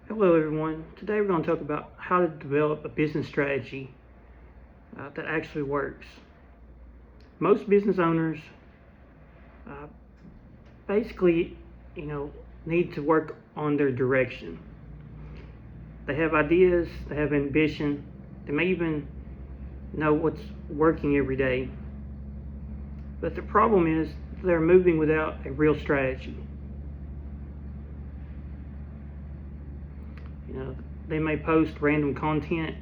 Hello everyone. Today we're going to talk about how to develop a business strategy that actually works. Most business owners uh, basically, need to work on their direction. They have ideas, they have ambition, they may even know what's working every day. But the problem is they're moving without a real strategy. They may post random content,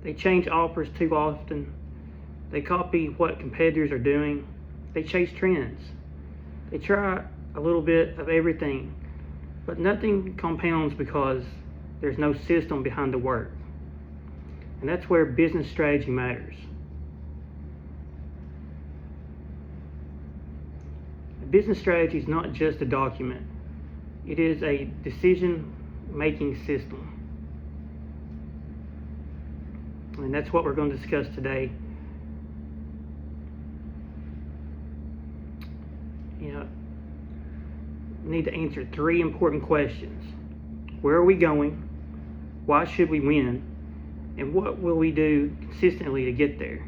they change offers too often, they copy what competitors are doing, they chase trends, they try a little bit of everything, but nothing compounds because there's no system behind the work. And that's where business strategy matters. A business strategy is not just a document, it is a decision-making system. And that's what we're going to discuss today. We need to answer 3 important questions. Where are we going? Why should we win? And what will we do consistently to get there?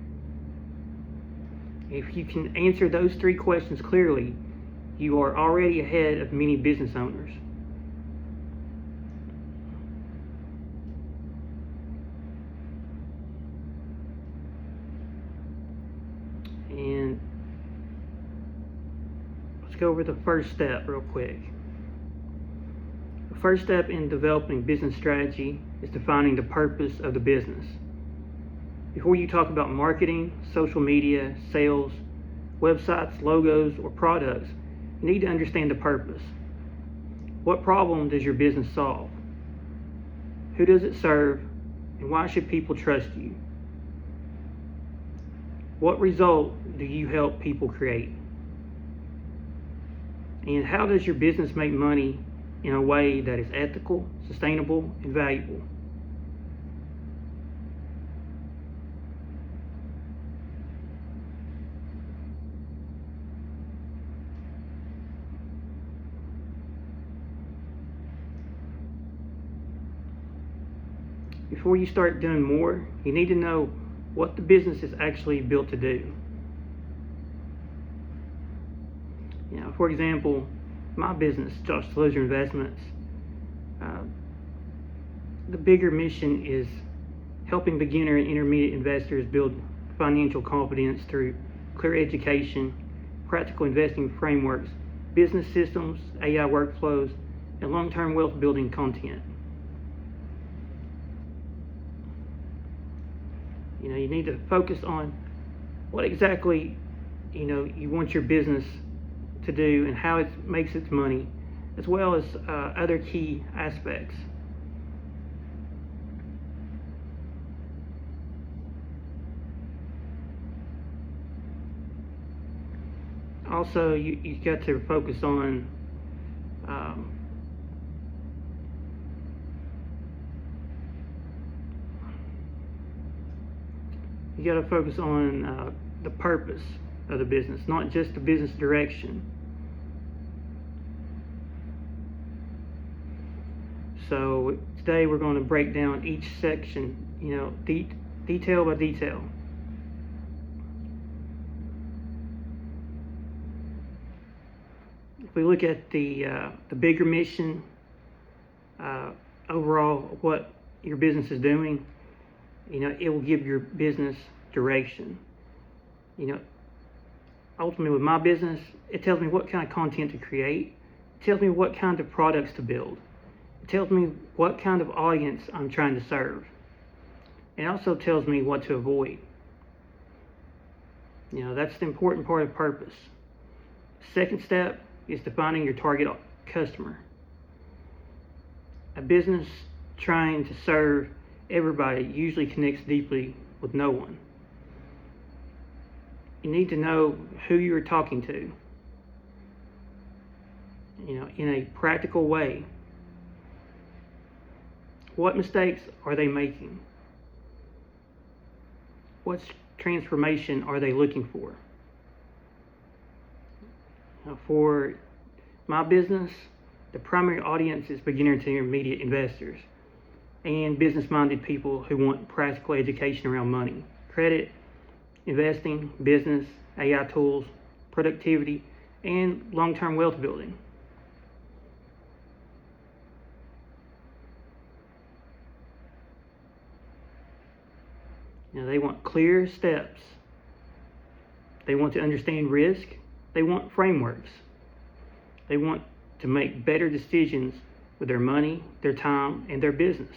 If you can answer those 3 questions clearly, you are already ahead of many business owners. And let's go over the first step real quick. The first step in developing business strategy is defining the purpose of the business. Before you talk about marketing, social media, sales, websites, logos, or products, you need to understand the purpose. What problem does your business solve? Who does it serve? And why should people trust you? What result do you help people create? And how does your business make money in a way that is ethical, sustainable, and valuable? Before you start doing more, you need to know what the business is actually built to do. For example, my business, Josh Disclosure Investments, the bigger mission is helping beginner and intermediate investors build financial confidence through clear education, practical investing frameworks, business systems, AI workflows, and long-term wealth building content. You need to focus on what exactly you want your business to do and how it makes its money, as well as other key aspects. Also, you got to focus on the purpose of the business, not just the business direction. So today we're going to break down each section, detail by detail. If we look at the bigger mission, overall what your business is doing, it will give your business direction. Ultimately with my business, it tells me what kind of content to create. It tells me what kind of products to build. It tells me what kind of audience I'm trying to serve. It also tells me what to avoid. That's the important part of purpose. Second step is defining your target customer. A business trying to serve everybody usually connects deeply with no one. You need to know who you're talking to, in a practical way. What mistakes are they making? What transformation are they looking for? For my business, the primary audience is beginner to intermediate investors. and business-minded people who want practical education around money, credit, investing, business, AI tools, productivity, and long-term wealth building. They want clear steps. They want to understand risk. They want frameworks. They want to make better decisions with their money, their time, and their business.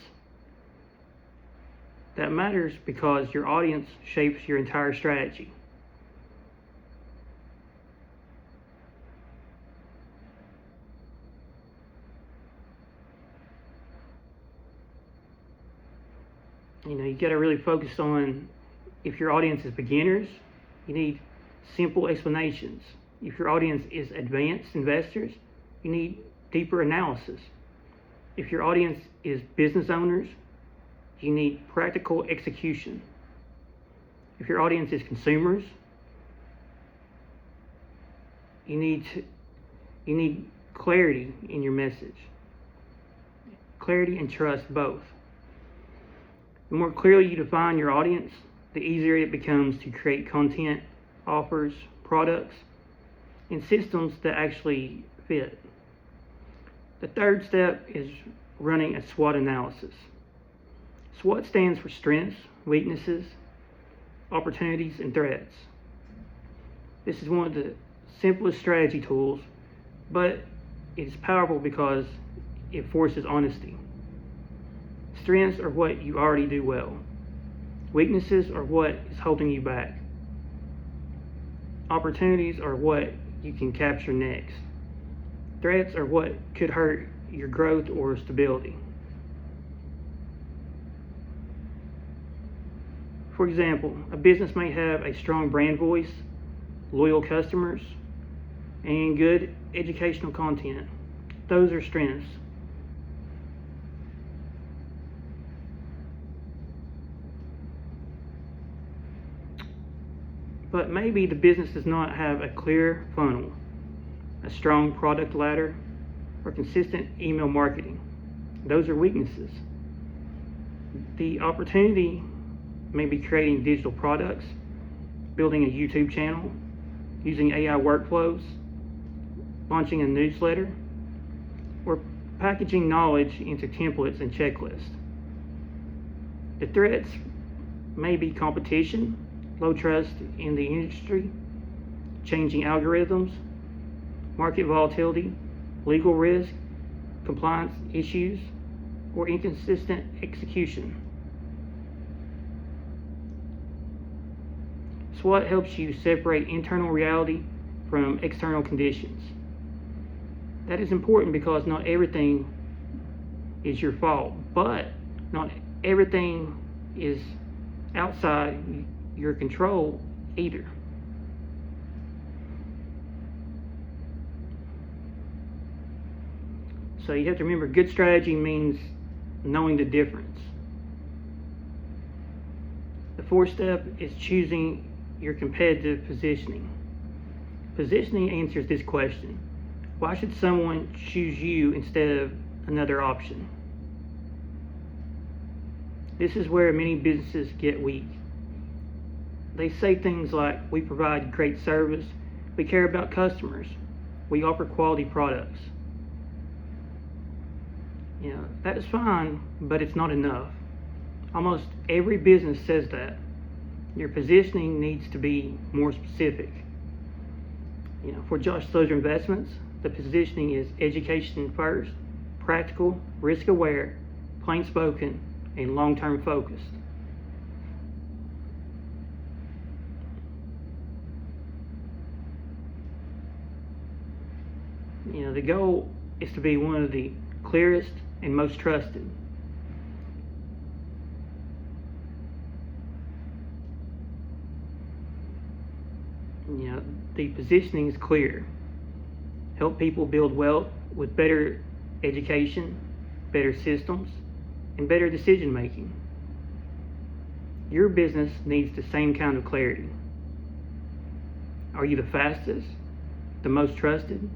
That matters because your audience shapes your entire strategy. You got to really focus on, if your audience is beginners, you need simple explanations. If your audience is advanced investors, you need deeper analysis. If your audience is business owners, you need practical execution. If your audience is consumers, you need clarity in your message. Clarity and trust both. The more clearly you define your audience, the easier it becomes to create content, offers, products, and systems that actually fit. The third step is running a SWOT analysis. SWOT stands for strengths, weaknesses, opportunities, and threats. This is one of the simplest strategy tools, but it's powerful because it forces honesty. Strengths are what you already do well. Weaknesses are what is holding you back. Opportunities are what you can capture next. Threats are what could hurt your growth or stability. For example, a business may have a strong brand voice, loyal customers, and good educational content. Those are strengths. But maybe the business does not have a clear funnel, a strong product ladder, or consistent email marketing. Those are weaknesses. The opportunity may be creating digital products, building a YouTube channel, using AI workflows, launching a newsletter, or packaging knowledge into templates and checklists. The threats may be competition, low trust in the industry, changing algorithms, market volatility, legal risk, compliance issues, or inconsistent execution. SWOT helps you separate internal reality from external conditions. That is important because not everything is your fault, but not everything is outside your control either. So you have to remember, good strategy means knowing the difference. The fourth step is choosing your competitive positioning. Positioning answers this question: why should someone choose you instead of another option? This is where many businesses get weak. They say things like, we provide great service, we care about customers, we offer quality products. That is fine, but it's not enough. Almost every business says that. Your positioning needs to be more specific. For Josh Slozer Investments, the positioning is education first, practical, risk aware, plain spoken, and long-term focused. The goal is to be one of the clearest and most trusted. The positioning is clear. Help people build wealth with better education, better systems, and better decision making. Your business needs the same kind of clarity. Are you the fastest, the most trusted,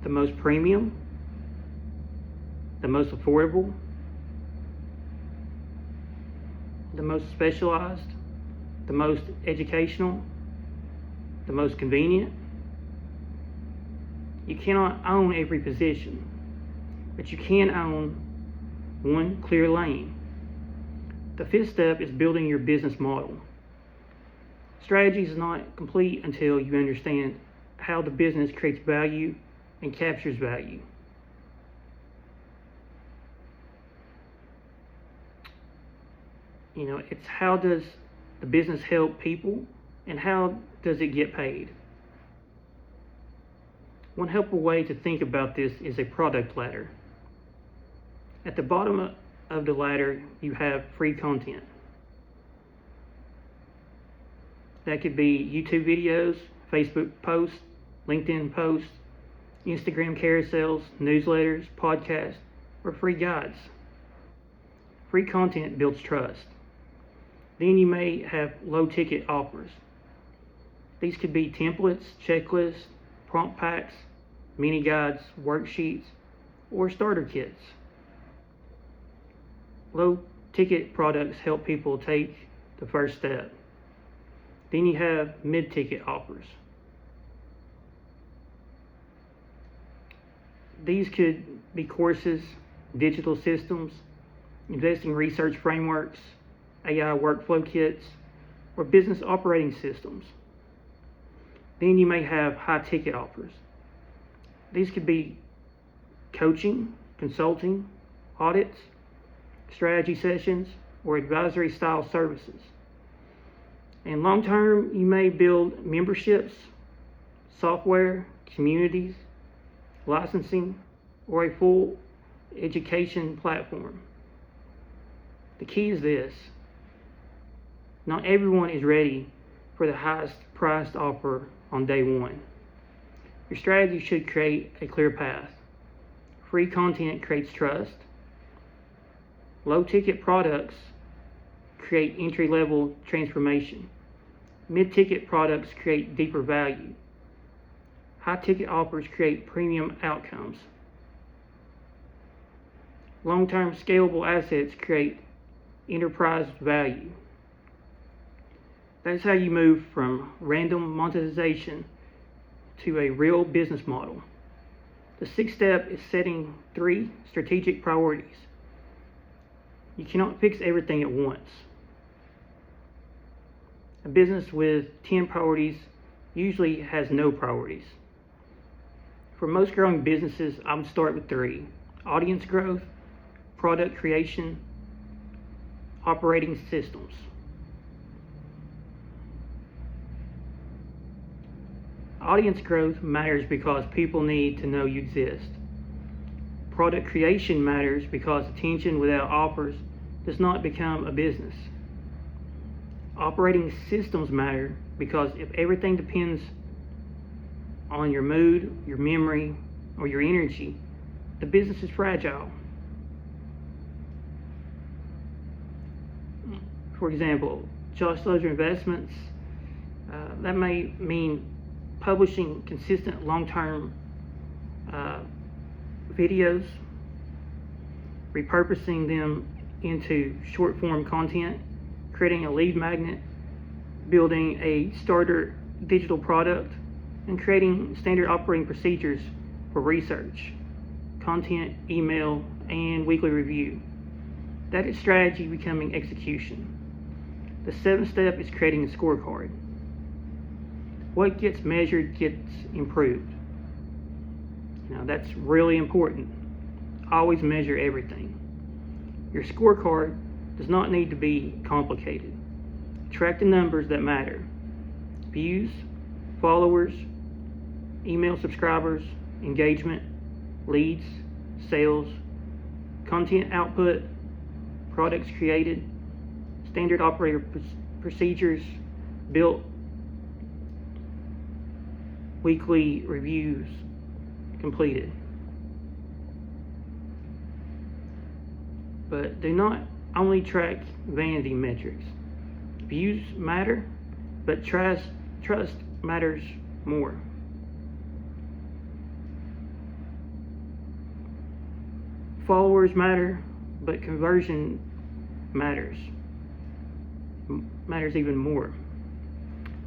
the most premium, the most affordable, the most specialized, the most educational, the most convenient. You cannot own every position, but you can own one clear lane. The fifth step is building your business model. Strategy is not complete until you understand how the business creates value and captures value. It's how does the business help people and how does it get paid? One helpful way to think about this is a product ladder. At the bottom of the ladder, you have free content. That could be YouTube videos, Facebook posts, LinkedIn posts, Instagram carousels, newsletters, podcasts, or free guides. Free content builds trust. Then you may have low-ticket offers. These could be templates, checklists, prompt packs, mini guides, worksheets, or starter kits. Low-ticket products help people take the first step. Then you have mid-ticket offers. These could be courses, digital systems, investing research frameworks, AI workflow kits, or business operating systems. Then you may have high-ticket offers. These could be coaching, consulting, audits, strategy sessions, or advisory style services. And long term, you may build memberships, software, communities, licensing, or a full education platform. The key is this: not everyone is ready for the highest priced offer on day one. Your strategy should create a clear path. Free content creates trust. Low-ticket products create entry-level transformation. Mid-ticket products create deeper value. High-ticket offers create premium outcomes. Long-term scalable assets create enterprise value. That's how you move from random monetization to a real business model. The sixth step is setting 3 strategic priorities. You cannot fix everything at once. A business with 10 priorities usually has no priorities. For most growing businesses, I would start with 3: audience growth, product creation, operating systems. Audience growth matters because people need to know you exist. Product creation matters because attention without offers does not become a business. Operating systems matter because if everything depends on your mood, your memory, or your energy, the business is fragile. For example, Josh Lozer Investments, that may mean publishing consistent long-term videos, repurposing them into short-form content, creating a lead magnet, building a starter digital product, and creating standard operating procedures for research, content, email, and weekly review. That is strategy becoming execution. The 7th step is creating a scorecard. What gets measured gets improved. Now that's really important. Always measure everything. Your scorecard does not need to be complicated. Track the numbers that matter: views, followers, email subscribers, engagement, leads, sales, content output, products created, standard operator procedures built, weekly reviews completed. But do not only track vanity metrics. Views matter, but trust matters more. Followers matter, but conversion matters even more.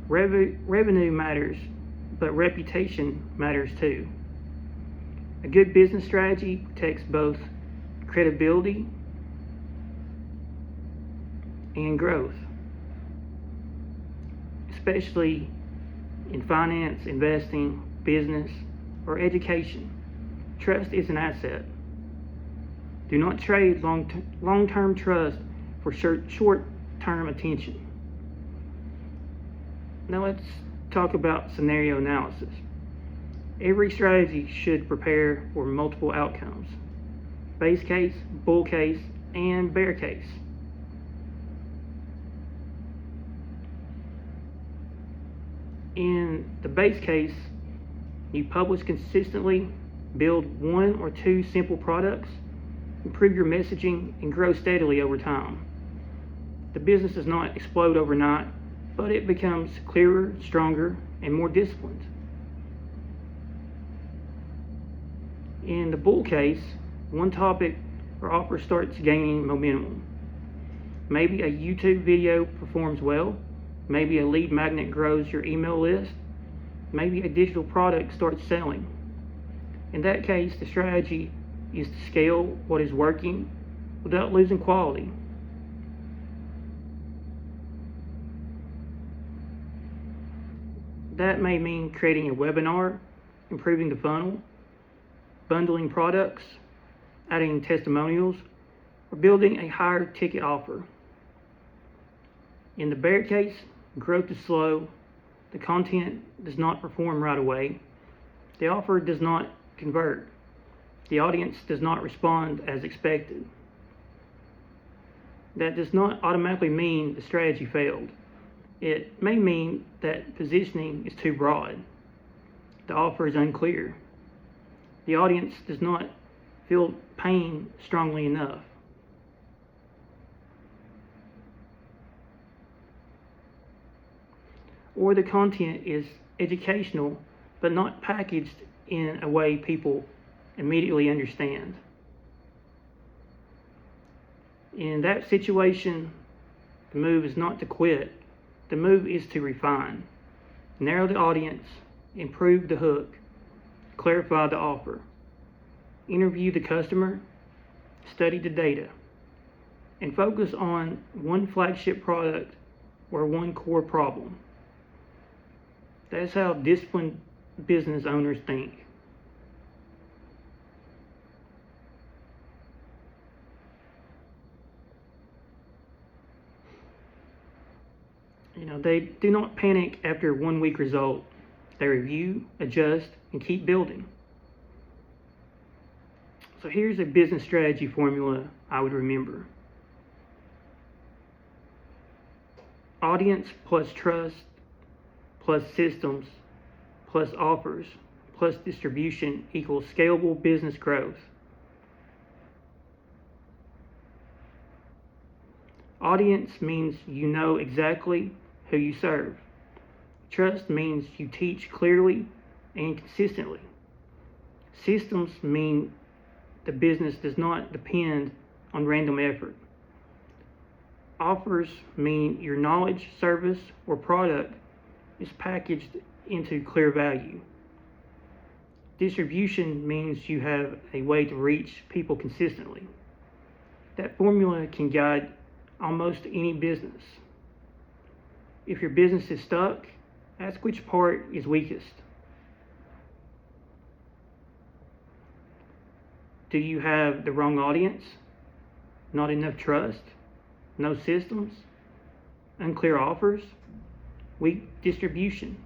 Revenue matters, but reputation matters too. A good business strategy protects both credibility and growth, especially in finance, investing, business, or education. Trust is an asset. Do not trade long-term trust for short-term attention. Now let's talk about scenario analysis. Every strategy should prepare for multiple outcomes: base case, bull case, and bear case. In the base case, you publish consistently, build 1 or 2 simple products, improve your messaging, and grow steadily over time. The business does not explode overnight, but it becomes clearer, stronger, and more disciplined. In the bull case, one topic or offer starts gaining momentum. Maybe a YouTube video performs well, maybe a lead magnet grows your email list, maybe a digital product starts selling. In that case, the strategy is to scale what is working without losing quality. That may mean creating a webinar, improving the funnel, bundling products, adding testimonials, or building a higher ticket offer. In the bear case, growth is slow, the content does not perform right away, the offer does not convert, the audience does not respond as expected. That does not automatically mean the strategy failed. It may mean that positioning is too broad, the offer is unclear, the audience does not feel pain strongly enough. Or the content is educational but not packaged in a way people immediately understand. In that situation, the move is not to quit, the move is to refine, narrow the audience, improve the hook, clarify the offer, interview the customer, study the data, and focus on one flagship product or one core problem. That's how disciplined business owners think. They do not panic after 1 week result. They review, adjust, and keep building. So here's a business strategy formula I would remember. Audience plus trust plus systems plus offers plus distribution equals scalable business growth. Audience means you know exactly who you serve. Trust means you teach clearly and consistently. Systems mean the business does not depend on random effort. Offers mean your knowledge, service, or product is packaged into clear value. Distribution means you have a way to reach people consistently. That formula can guide almost any business. If your business is stuck, ask which part is weakest. Do you have the wrong audience? Not enough trust? No systems? Unclear offers? Weak distribution?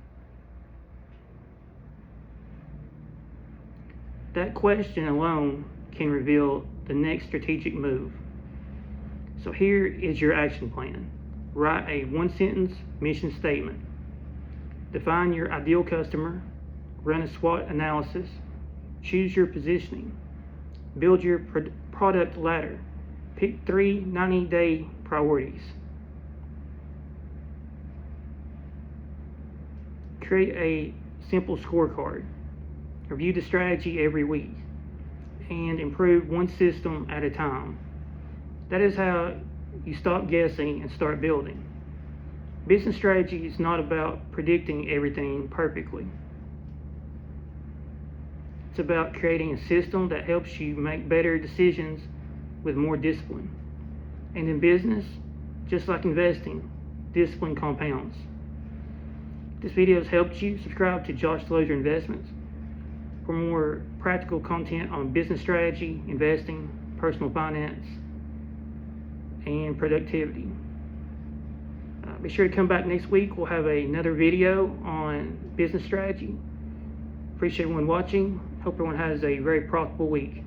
That question alone can reveal the next strategic move. So here is your action plan. Write a 1-sentence mission statement. Define your ideal customer. Run a SWOT analysis. Choose your positioning. Build your product ladder. Pick 3 90-day priorities. Create a simple scorecard. Review the strategy every week. and improve one system at a time. That is how you stop guessing and start building. Business strategy is not about predicting everything perfectly. It's about creating a system that helps you make better decisions with more discipline. And in business, just like investing, discipline compounds. If this video has helped you, subscribe to Josh Delozier Investments for more practical content on business strategy, investing, personal finance, and productivity. Be sure to come back next week. We'll have another video on business strategy. Appreciate everyone watching. Hope everyone has a very profitable week.